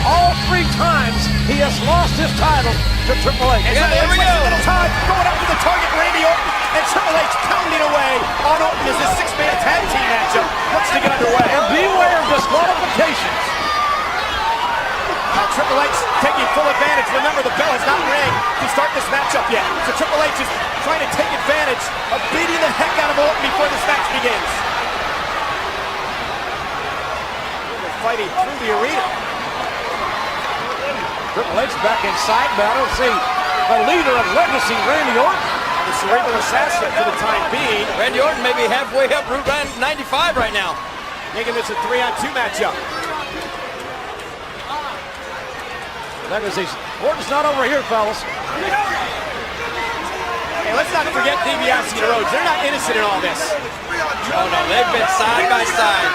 all 3 times he has lost his title to Triple H. And here we go. Little time going after the target, Randy Orton, and Triple H pounding away on Orton as this 6-man tag team matchup looks to get underway. And beware of disqualifications. Now Triple H taking full advantage. Remember, the bell has not rang to start this matchup yet. So Triple H is trying to take advantage of beating the heck out of Orton before this match begins. They're fighting through the arena. Triple H back inside battle. See the leader of Legacy, Randy Orton. The cerebral assassin for the time being. Randy Orton may be halfway up Route 95 right now. Making this a 3-on-2 matchup. Legacy's Orton's not over here, fellas. Hey, let's not forget DiBiase and Rhodes. They're not innocent in all this. Oh no, they've been side by side,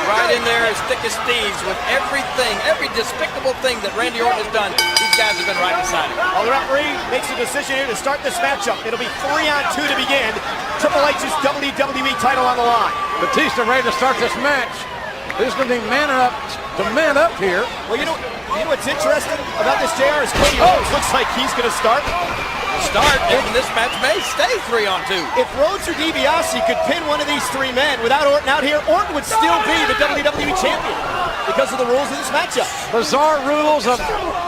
right in there as thick as thieves with everything, every despicable thing that Randy Orton has done. These guys have been right beside him. Well, the referee makes a decision here to start this matchup. It'll be 3-on-2 to begin. Triple H's WWE title on the line. Batista ready to start this match. Who's going to be man up here? Well, you know what's interesting about this, JR, is Cody Rhodes looks like he's going to start. And this match may stay 3-on-2. If Rhodes or DiBiase could pin one of these 3 men without Orton out here, Orton would still be the WWE champion because of the rules of this matchup. Bizarre rules of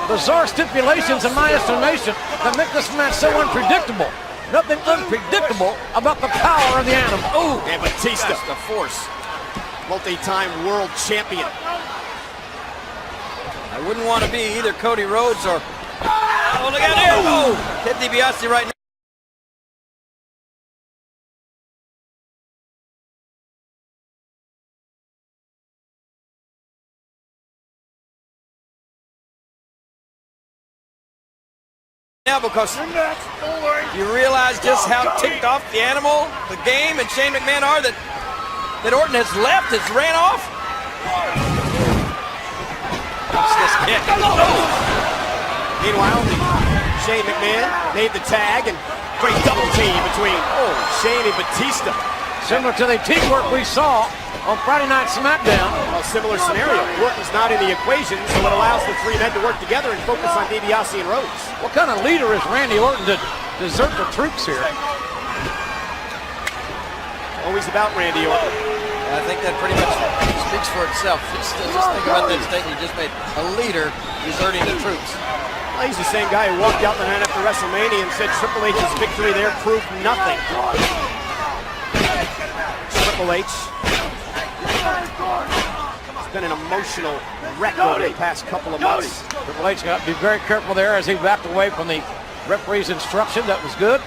bizarre stipulations, in my estimation, that make this match so unpredictable. Nothing unpredictable about the power of the animal. Ooh, and Batista, the force. Multi-time world champion. I wouldn't want to be either Cody Rhodes or... Oh, look out here! Oh, hit DiBiase right now. Because you realize just how ticked off the animal, the game, and Shane McMahon are that Orton has left, has ran off. What's this kick? Meanwhile, Shane McMahon made the tag and great double team between Shane and Batista. Similar to the teamwork we saw on Friday Night SmackDown. A similar scenario. Orton's not in the equation, so it allows the 3 men to work together and focus on DiBiase and Rhodes. What kind of leader is Randy Orton to desert the troops here? Always about Randy Orton. I think that pretty much speaks for itself. Just think about that statement you just made. A leader deserting the troops. Well, he's the same guy who walked out the night after WrestleMania and said Triple H's victory there proved nothing. Triple H has been an emotional wreck over the past couple of months. Triple H got to be very careful there as he backed away from the referee's instruction. That was good.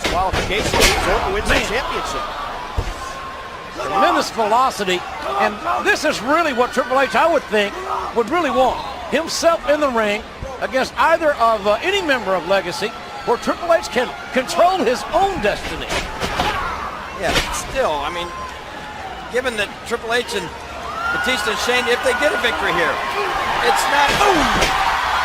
Disqualification. Orton wins the championship. Tremendous velocity, and this is really what Triple H, I would think, would really want. Himself in the ring against either of any member of Legacy, where Triple H can control his own destiny. Yeah, still, I mean, given that Triple H and Batista and Shane, if they get a victory here, it's not,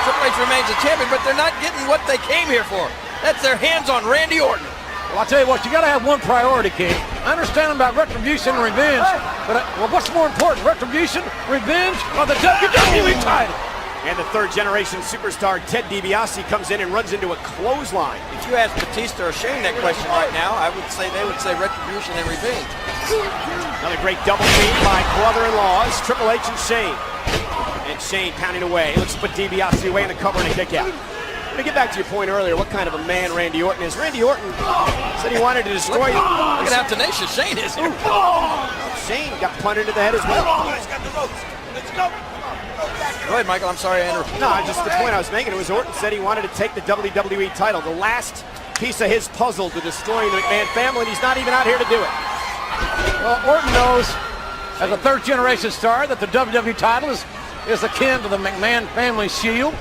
Triple H remains a champion, but they're not getting what they came here for. That's their hands on Randy Orton. Well, I'll tell you what, you got to have one priority, King. I understand about retribution and revenge, but well, what's more important, retribution, revenge, or the WWE title? And the 3rd-generation superstar Ted DiBiase comes in and runs into a clothesline. If you ask Batista or Shane that question right now, I would say they would say retribution and revenge. Another great double team by brother-in-laws, Triple H and Shane. And Shane pounding away. Looks to put DiBiase away in the cover and a kick out. To get back to your point earlier, what kind of a man Randy Orton is. Randy Orton said he wanted to destroy... Look at how tenacious Shane is here. Shane got punted to the head as well. He's got the ropes. Let's go. Go ahead, Michael. I'm sorry I interrupted. No, just the point I was making. It was Orton said he wanted to take the WWE title, the last piece of his puzzle to destroying the McMahon family, and he's not even out here to do it. Well, Orton knows, as a 3rd-generation star, that the WWE title is akin to the McMahon family shield.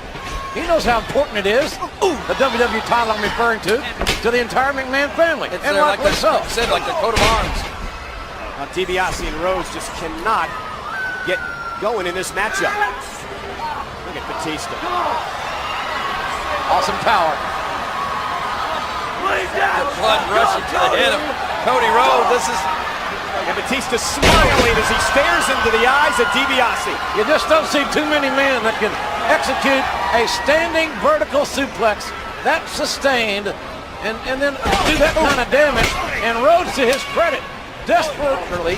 He knows how important it is. The WWE title I'm referring to the entire McMahon family. It's and like so. Said like the coat of arms. Now, DiBiase and Rhodes just cannot get going in this matchup. Look at Batista. Awesome power. The blood rushing to the head of Cody Rhodes. This is And Batista smiling as he stares into the eyes of DiBiase. You just don't see too many men that can execute a standing vertical suplex that sustained and then do that kind of damage. And Rhodes, to his credit, desperately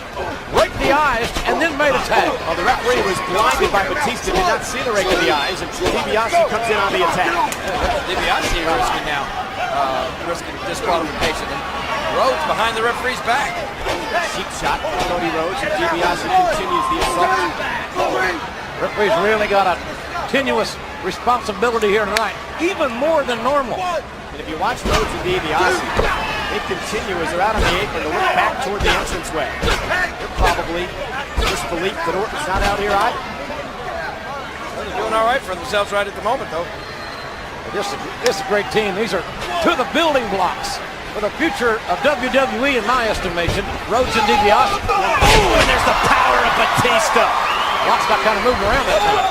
raked the eyes and then made a tag. Well, the referee was blinded by Batista, did not see the rake of the eyes, and DiBiase comes in on the attack. DiBiase risking now, risking disqualification. And Rhodes behind the referee's back. Cheap shot from Cody Rhodes, and DiBiase continues the assault. Referee's really got a tenuous responsibility here tonight, even more than normal. And if you watch Rhodes and DiBiase, they continue as they're out on the apron to look back toward the entranceway. They're probably disbelief that Orton's not out here either. They're doing all right for themselves right at the moment, though. This is a great team. These are two of the building blocks for the future of WWE, in my estimation. Rhodes and DiBiase. Oh, and there's the power of Batista. Watts got kind of moving around that time.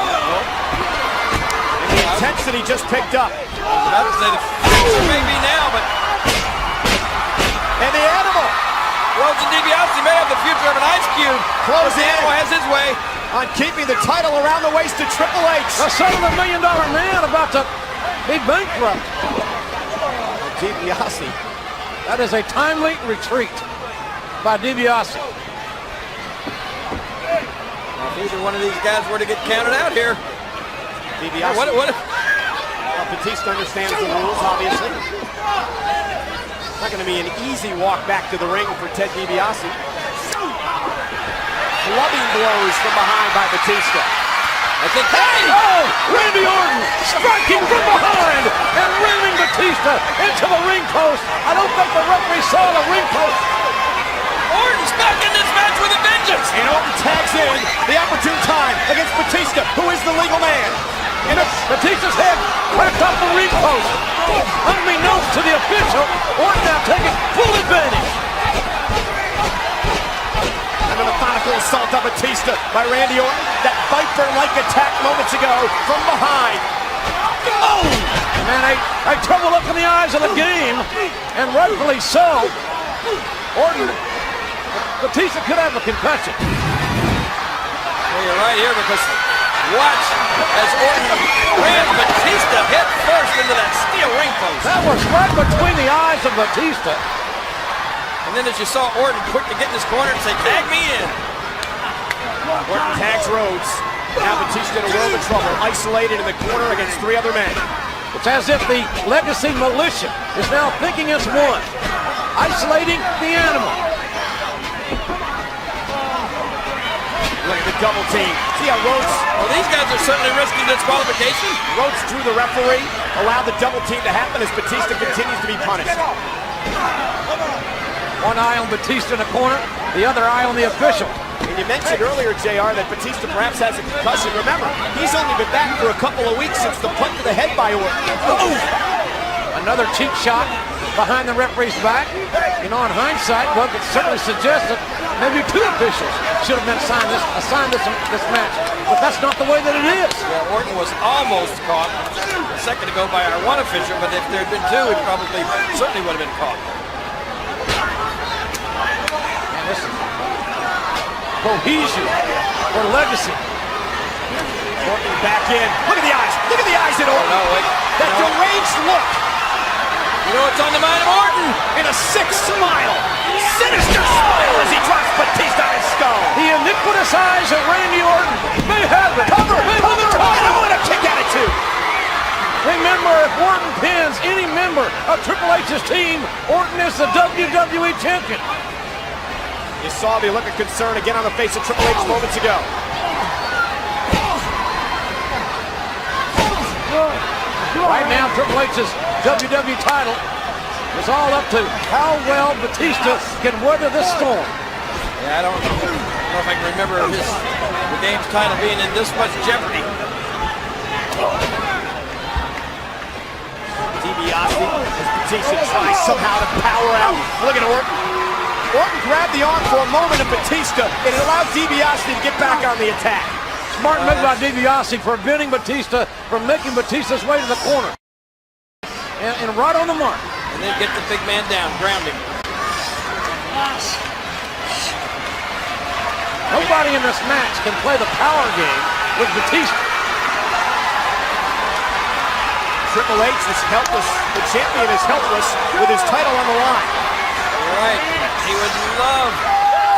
And the intensity just picked up. I was about to say the future may be now, but And the animal Rhodes and DiBiase may have the future of an ice cube. close The in animal has his way. on keeping the title around the waist of Triple H. The son of $1 million man about to be bankrupt. DiBiase. That is a timely retreat by DiBiase. Well, if either one of these guys were to get counted out here, DiBiase. what? Well, Batista understands the rules, obviously. It's not going to be an easy walk back to the ring for Ted DiBiase. Clubbing blows from behind by Batista. I think. Oh, Randy Orton striking from behind and ramming Batista into the ring post. I don't think the referee saw the ring post. Orton's back in this match with a vengeance. And Orton tags in the opportune time against Batista, who is the legal man. And Batista's head cracked off the ring post. Unbeknownst to the official, Orton now taking full advantage. And a methodical assault on Batista by Randy Orton. That Viper-like attack moments ago from behind. Oh! Man, a trouble look in the eyes of the game, and rightfully so. Orton, Batista could have a concussion. Well, you're right here because watch as Orton ran Batista head first into that steel ring post. That was right between the eyes of Batista. And then as you saw Orton quick to get in his corner and say, tag me in. Orton tags Rhodes. Now Batista in a world of trouble, isolated in the corner against three other men. It's as if the Legacy militia is now thinking as one, isolating the animal. Look at the double team. See how Rhodes, Well, these guys are certainly risking disqualification. Rhodes drew the referee, allowed the double team to happen as Batista continues to be punished. One eye on Batista in the corner, the other eye on the official. And you mentioned earlier, JR, that Batista perhaps has a concussion. Remember, he's only been back for a couple of weeks since the punch to the head by Orton. Oh! Another cheap shot behind the referee's back. You know, in hindsight, one could certainly suggest that maybe two officials should have been assigned this match. But that's not the way that it is. Yeah, Orton was almost caught a second ago by our one official, but if there had been two, it probably certainly would have been caught. And this is cohesion for Legacy. Orton back in. Look at the eyes. Look at the eyes at Orton. No, wait. That deranged look. You know what's on the mind of Orton? In a sick smile. Sinister smile as he drops Batista on his skull. The iniquitous eyes of Randy Orton may have it. Cover. Oh, and a kick attitude. Remember, if Orton pins any member of Triple H's team, Orton is the WWE Champion. You saw the look of concern again on the face of Triple H moments ago. Right now, Triple H's WWE title is all up to how well Batista can weather this storm. Yeah, I don't know if I can remember the game's title being in this much jeopardy. DiBiase as Batista tries somehow to power out. Look at Orton. Orton grabbed the arm for a moment of Batista, and it allowed DiBiase to get back on the attack. Smart move by DiBiase, preventing Batista from making Batista's way to the corner. And right on the mark. And then get the big man down, ground him. Nobody in this match can play the power game with Batista. Triple H is helpless. The champion is helpless with his title on the line. Right. He would love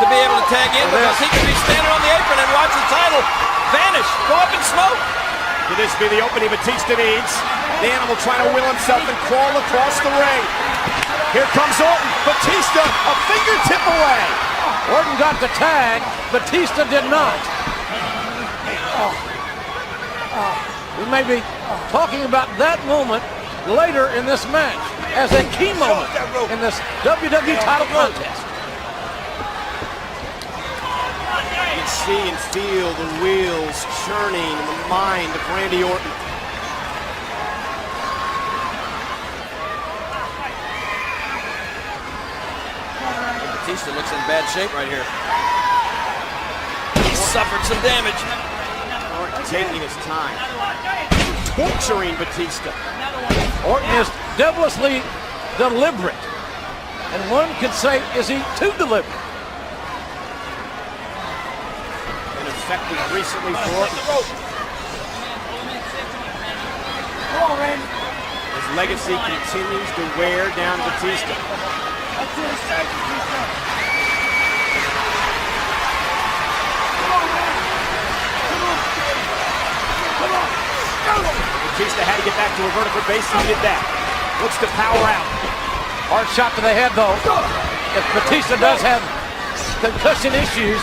to be able to tag in because he could be standing on the apron and watch the title vanish, go up in smoke. Could this be the opening Batista needs? The Animal trying to will himself and crawl across the ring. Here comes Orton. Batista a fingertip away. Orton got the tag. Batista did not. We may be talking about that moment later in this match as a key moment in this WWE title contest. You can see and feel the wheels churning in the mind of Randy Orton. Batista looks in bad shape right here. He suffered some damage. Orton taking his time, torturing Batista. Orton is devilishly deliberate. And one could say, is he too deliberate? And effective recently for Orton. His legacy continues to wear down Batista. Batista had to get back to a vertical base, he did that. Looks to power out. Hard shot to the head, though. If Batista does have concussion issues,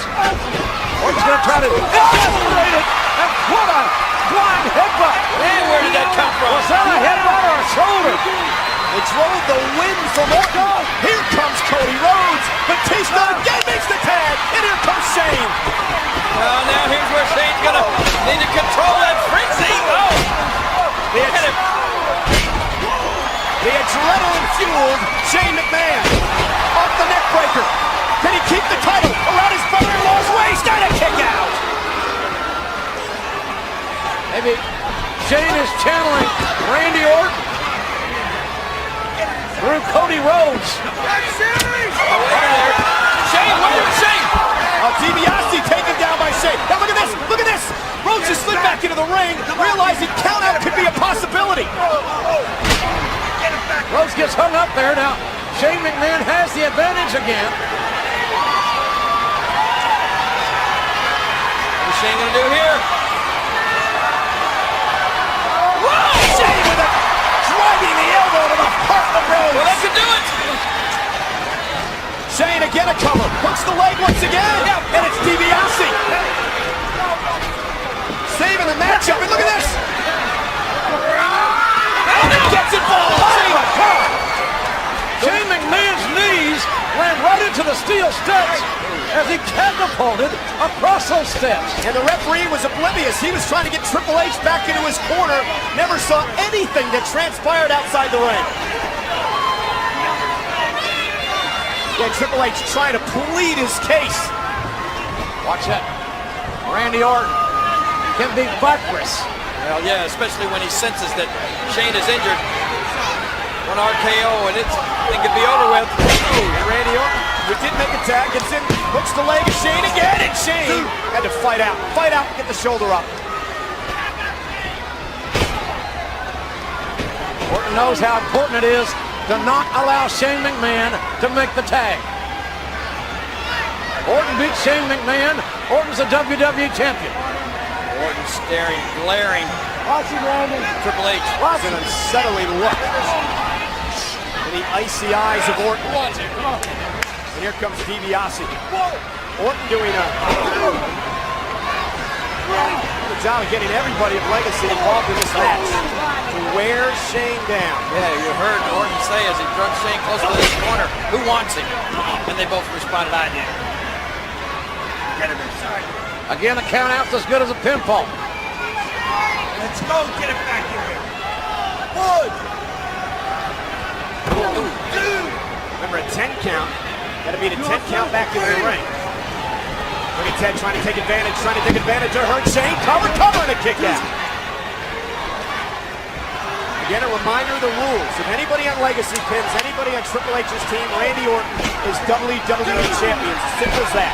Orton's going to try to encapsulate it. And what a flying headbutt. Man, where did that come from? Was that a headbutt or a shoulder? It drove the wind from Orton. Here comes Cody Rhodes. Batista again makes the tag. And here comes Shane. Well, now here's where Shane's going to need to control that frenzy. Oh! The adrenaline-fueled Shane McMahon off the neck breaker. Can he keep the title around his brother-in-law's waist? And a kick out. Maybe Shane is channeling Randy Orton through Cody Rhodes. Shane, where's Shane? DiBiase taken down by Shane. Now look at this, look at this. Rhodes just slid back into the ring, realizing count-out could be a possibility. Rhodes gets hung up there. Now, Shane McMahon has the advantage again. What's Shane going to do here? Whoa! Shane with a driving the elbow to the heart of Rhodes. Well, that could do it. Shane again a cover, hooks the leg once again, and it's DiBiase. Saving the matchup, and look at this. And it gets involved. Shane McMahon's knees ran right into the steel steps as he catapulted across those steps. And the referee was oblivious. He was trying to get Triple H back into his corner. Never saw anything that transpired outside the ring. Yeah, Triple H trying to plead his case. Watch that. Randy Orton can be viperish. Well, yeah, especially when he senses that Shane is injured. One RKO and it could be over with. Oh, Randy Orton, we did make a tag, gets in, hooks the leg of Shane again, and Shane had to fight out, get the shoulder up. Orton knows how important it is to not allow Shane McMahon to make the tag. Orton beat Shane McMahon. Orton's a WWE champion. Orton staring, glaring. Triple H. It's an unsettling look in the icy eyes of Orton. And here comes DiBiase. Orton doing a good job of getting everybody of Legacy involved in this match to wear Shane down. Yeah, you heard Orton say as he drug Shane close to this corner, who wants him? And they both responded, I do. Again, a count-out's as good as a pinfall. Let's go, get it back here. One. Remember, a 10 count. Got to beat a 10 count back into the ring. Look at Ted trying to take advantage of her. Shane, cover, and a kick out. Again, a reminder of the rules. If anybody on Legacy pins anybody on Triple H's team, Randy Orton is WWE champion. Simple as that.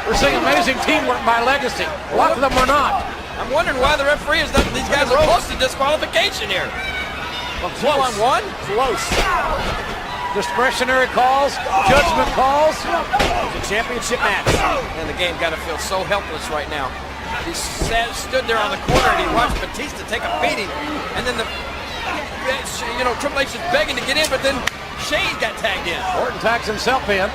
we're seeing amazing teamwork by Legacy. A lot of them were not. I'm wondering why the referee is not. These guys are close to disqualification here. Well, close. 2-on-1? Close. Discretionary calls, judgment calls. It's a championship match. And the game got to feel so helpless right now. He stood there on the corner and he watched Batista take a beating. And then Triple H is begging to get in, but then Shane got tagged in. Orton tags himself in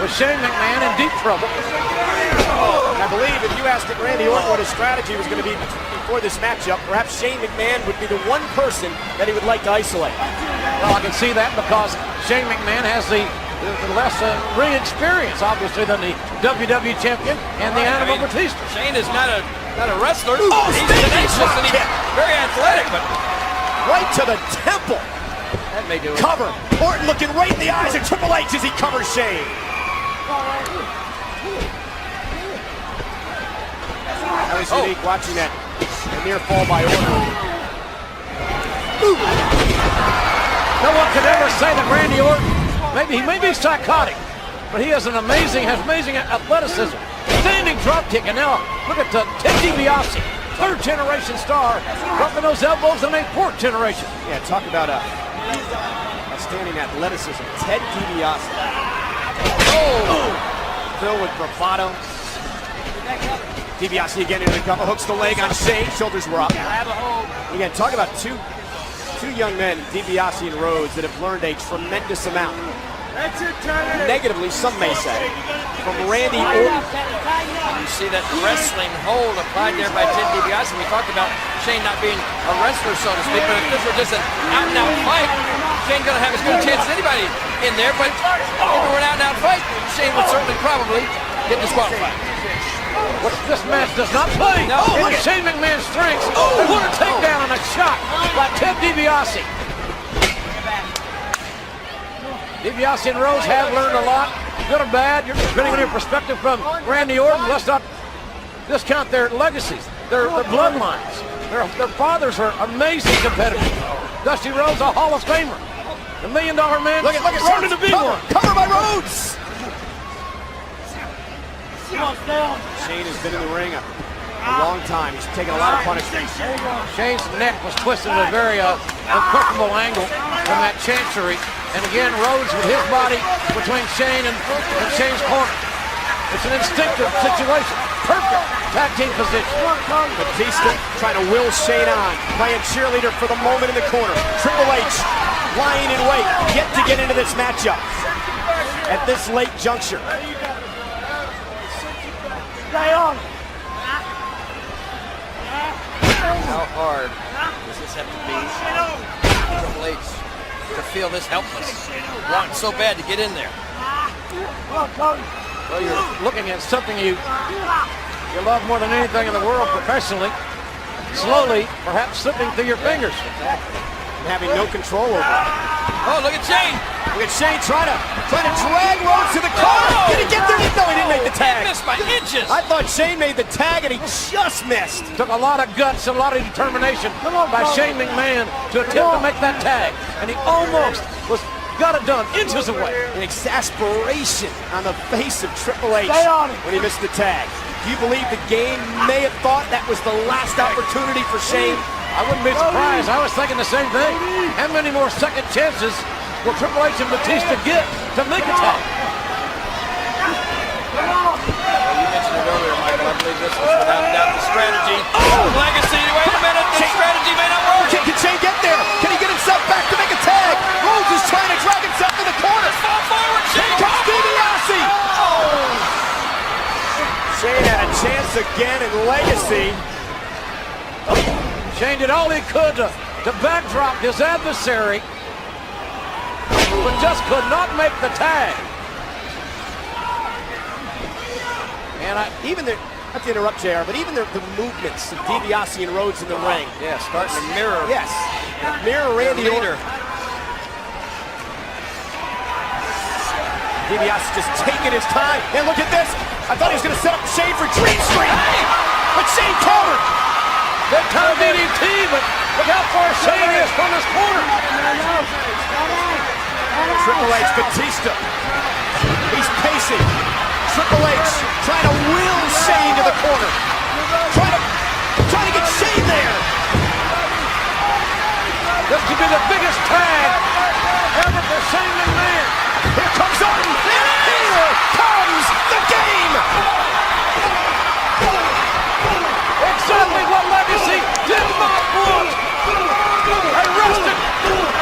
with Shane McMahon in deep trouble. And I believe if you asked Randy Orton what his strategy was going to be before this matchup, perhaps Shane McMahon would be the one person that he would like to isolate. Well, I can see that because Shane McMahon has the less ring experience, obviously, than the WWE champion and the Animal Batista. Shane is not a wrestler. He's tenacious and he's very athletic, but right to the temple. That may do it. Cover. Orton looking right in the eyes of Triple H as he covers Shane. That was unique watching that near fall by Orton. No one could ever say that Randy Orton, he may be psychotic, but he has amazing athleticism. Standing drop kick, and now look at Ted DiBiase, third generation star, dropping those elbows and a fourth generation. Yeah, talk about outstanding athleticism. Ted DiBiase. Filled with bravado. DiBiase again into the cover, hooks the leg on Shane, shoulders were up. Again, talk about two young men, DiBiase and Rhodes, that have learned a tremendous amount. Negatively, some may say, from Randy Orton. You see that wrestling hold applied there by Ted DiBiase. We talked about Shane not being a wrestler, so to speak, but if this were just an out-and-out fight, Shane's going to have as good a chance as anybody in there, but if it were an out-and-out fight, Shane would certainly probably get disqualified. What this match does not play in Shane McMahon's strengths. What a takedown and a shot by Ted DiBiase. DiBiase and Rhodes have learned a lot, good or bad, depending on your perspective from Randy Orton. Let's not discount their legacies, their bloodlines. Their fathers are amazing competitors. Dusty Rhodes, a Hall of Famer. The $1 Million Man, look at starting to be one. Cover by Rhodes. Shane has been in the ring a long time. He's taken a lot of punishment. Shane's neck was twisted at a very uncomfortable angle from that chancery. And again, Rhodes with his body between Shane and Shane's corner. It's an instinctive situation. Perfect tag team position. Batista trying to will Shane on, playing cheerleader for the moment in the corner. Triple H lying in wait, yet to get into this matchup at this late juncture. How hard does this have to be Triple H to feel this helpless? Wanting so bad to get in there. Well, you're looking at something you love more than anything in the world professionally, slowly, perhaps slipping through your fingers. And having no control over it. Oh, look at Shane. Look at Shane trying to drag Rhodes to the corner. Did he get there? No, he didn't make the tag. He missed by inches. I thought Shane made the tag and he just missed. Took a lot of guts and a lot of determination by Shane McMahon to attempt to make that tag. And he almost got it done, inches away. An exasperation on the face of Triple H when he missed the tag. Do you believe the game may have thought that was the last opportunity for Shane? I wouldn't be surprised. I was thinking the same thing. How many more second chances will Triple H and Batista get to make a tag? Well, you mentioned it earlier, Michael. I believe this was without a doubt the strategy. Legacy, wait a minute. The strategy may not work. Can Shane get there? Can he get himself back to make a tag? Rhodes is trying to drag himself to the corner. Fall forward, Shane. Comes DiBiase. Shane had a chance again in Legacy. Shane did all he could to backdrop his adversary, but just could not make the tag. And not to interrupt, JR, but even the movements of DiBiase and Rhodes in the ring. Yeah, starting to mirror. Yes, mirror Randy Orton. DiBiase just taking his time. And look at this. I thought he was going to set up Shane for Dream Street. But Shane covered. Big time DDT, but look how far Shane is from his corner. Triple H, Batista. He's pacing. Triple H trying to will Shane to the corner. Trying to get Shane there. This could be the biggest tag ever for Shane McMahon. Here comes Orton. Here comes the game. Exactly what Legacy did not want. Arrested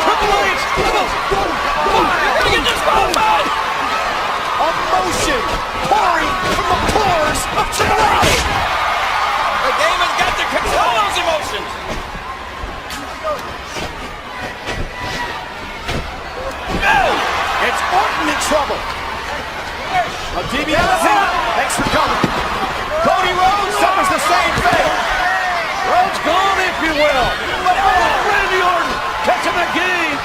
Triple H. You're gonna get disqualified. Emotion pouring from the pores of Triple H. The game has got to control those emotions. It's Orton in trouble. DiBiase, thanks for coming. Cody Rhodes suffers the same fate. Rhodes gone, if you will. But Randy Orton catching the game.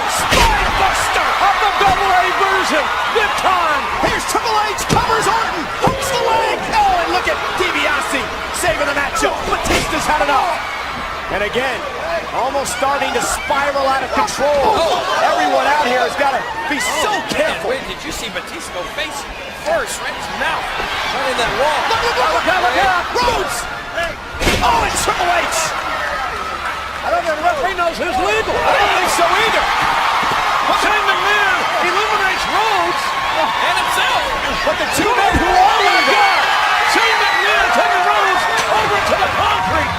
Spine buster Of the double A version. Big time. Here's Triple H, covers Orton, hooks the leg. Oh, and look at DiBiase saving the matchup. Batista's had enough. And again, almost starting to spiral out of control. Everyone out here has got to be so careful. Wait, did you see Batista go face first, right in his mouth? Right in that wall. Look out. Rhodes. Oh, and Triple H. I don't think the referee knows who's legal. I don't think so either. Shane McMahon eliminates Rhodes. And himself. But the two men who are legal. Shane McMahon taking Rhodes over to the concrete.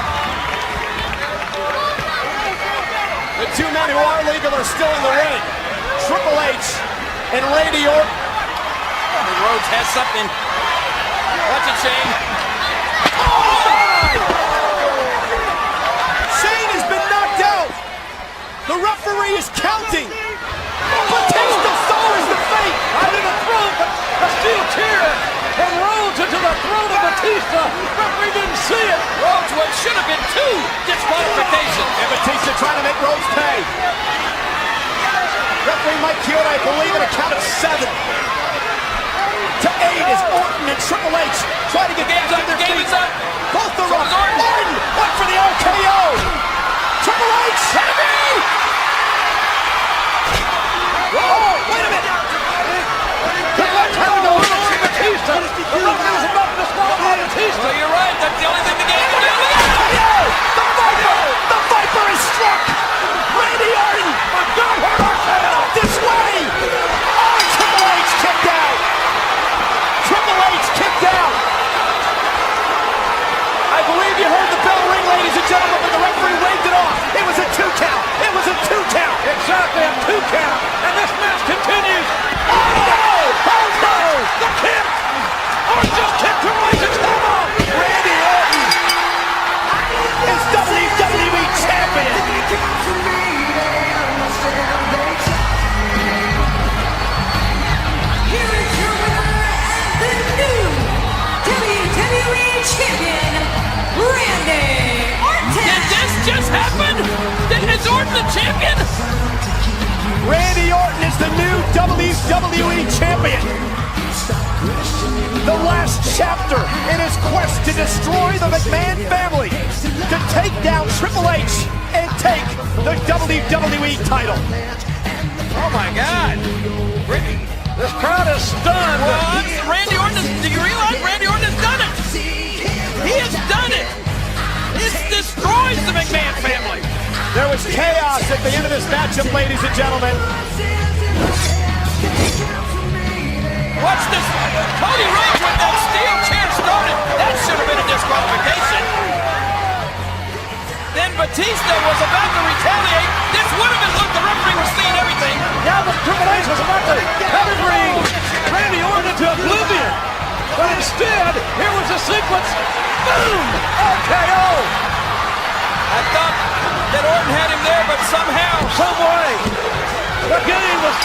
The two men who are legal are still in the ring. Triple H and Randy Orton. I think Rhodes has something. Watch it, Shane. Shane has been knocked out. The referee is counting. Batista soars the fate. Out in the throat, but a steel chair. And Rhodes into the throat of Batista. Referee didn't see it. Rhodes, what should have been 2 disqualifications. And Batista trying to make Rhodes pay. Referee Mike Kyoto, I believe, at a count of 7 to 8 is Orton and Triple H trying to get back to their feet. Both the rock. Orton went for the RKO. Triple H. Heavy. Oh, wait a minute. Triple H having to eliminate Batista. The referee was about to disqualify Batista. Well, you're right. That's the only thing the game can do. RKO. The Viper is struck. Randy Orton. Don't hurt RKO. Not this way. Oh, Triple H kicked out. Triple H kicked out. I believe you heard the bell ring, ladies and gentlemen, but the referee waved it off. It was a 2 count. It was a 2 count. Exactly, a 2 count. And this match continues. Oh, no. Oh, no. The kick. Orton just kicked Triple H's head off. Randy Orton is WWE champion. Here is your winner and the new WWE Champion, Randy Orton. Did this just happen? Is Orton the champion? Randy Orton is the new WWE champion. The last chapter in his quest to destroy the McMahon family, to take down Triple H and take the WWE title. Oh my God. This crowd is stunned. Well, Randy Orton, do you realize Randy Orton has done it? He has done it. This destroys the McMahon family. There was chaos at the end of this matchup, ladies and gentlemen. Watch this. Cody Rhodes with that steel chair started. That should have been a disqualification. Then Batista was about to retaliate. This would have been, look, the referee was seeing everything. Now the Triple H was about to pedigree Randy Orton into oblivion. But instead, here was a sequence. Boom! RKO! I thought that Orton had him there, but somehow, Some way. The game was,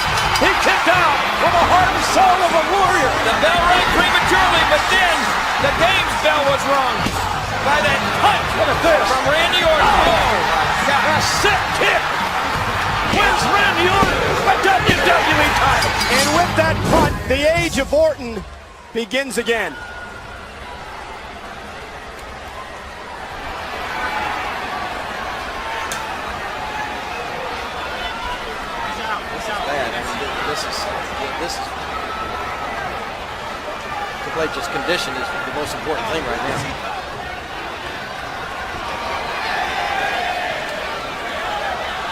he kicked out with the heart and soul of a warrior. the bell rang prematurely, but then the game's bell was rung by that punch Look at this. from Randy Orton. Oh, God. A sick kick. Wins Randy Orton the WWE title. And with that punt, the age of Orton begins again. This is H's condition is the most important thing right now.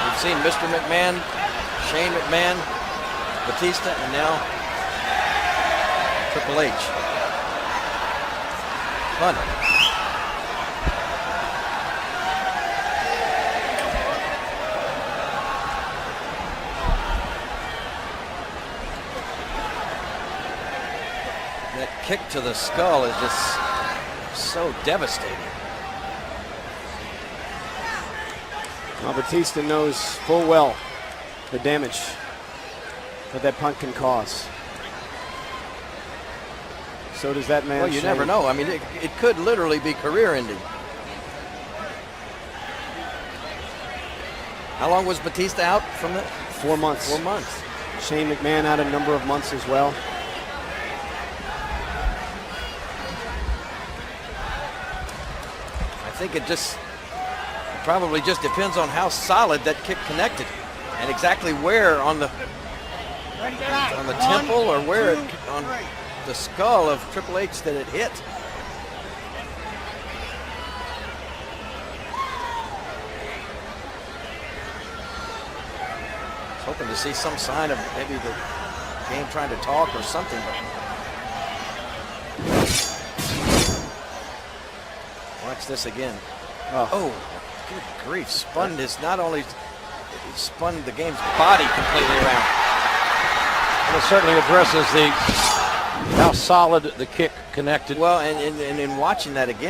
We've seen Mr. McMahon, Shane McMahon, Batista, and now Triple H. Fun. That kick to the skull is just so devastating. Well, Batista knows full well the damage that punt can cause. So does that man. Well, you never know. I mean, it could literally be career-ending. How long was Batista out from that? 4 months. 4 months. Shane McMahon out a number of months as well. I think it probably just depends on how solid that kick connected and exactly where on the temple or where on the skull of Triple H that it hit. I was hoping to see some sign of maybe the game trying to talk or something, but watch this again. Oh, good grief. Spun the game's body completely around. And it certainly addresses how solid the kick connected. Well, and in watching that again,